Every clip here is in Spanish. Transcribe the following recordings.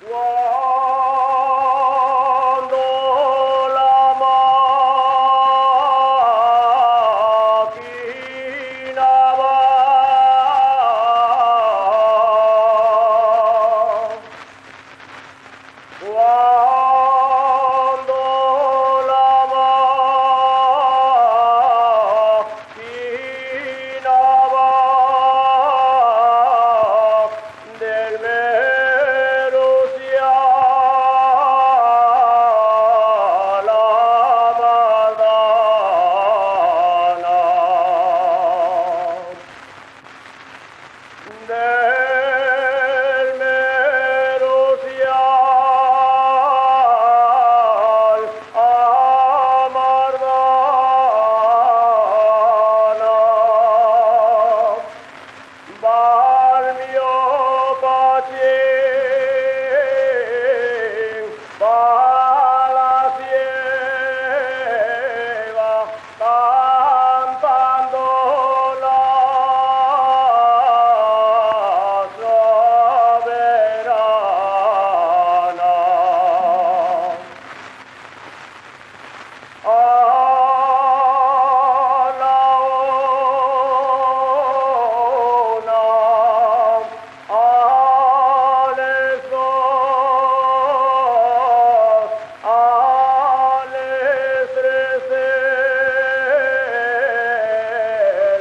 Cuando la máquina va, cuando la máquina va del Merusia a la Maldana, del Merusia a Mardana, va el mio pachin, va la sieva, cantando la soberana. A la una, a les dos, a les tres de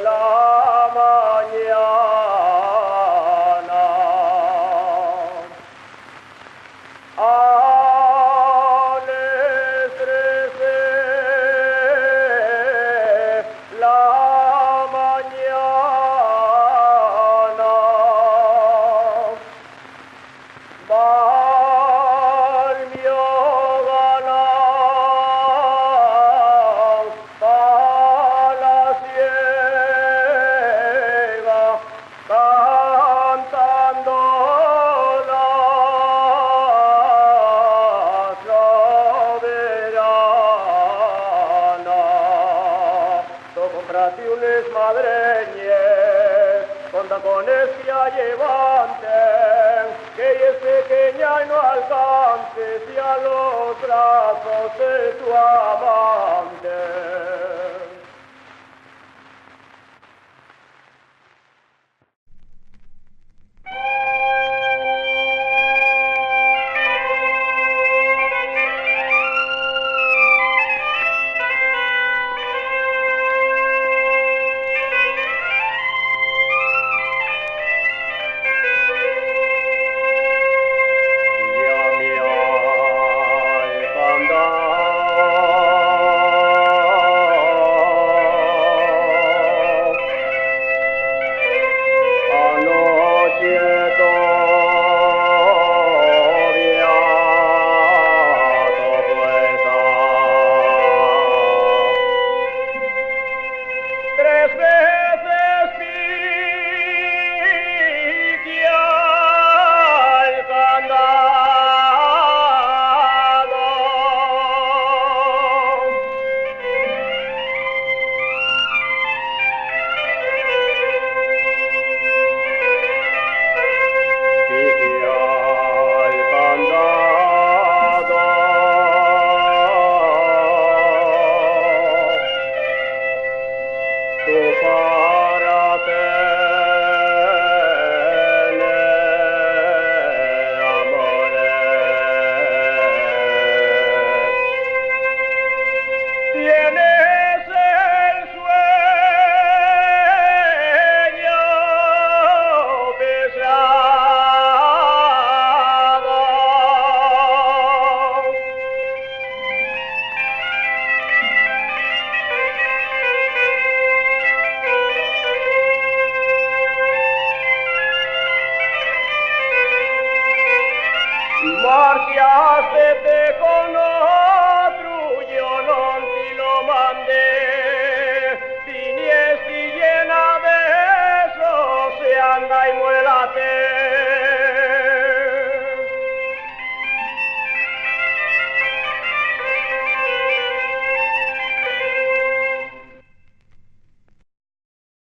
la mañana. A les tres de la mañana va el mio ganao, va la sieva, cantando la soberana. Tu comprati unes madreñes con tacones que ya llevanten, que es pequeña y no alcance si a los brazos de tu amante.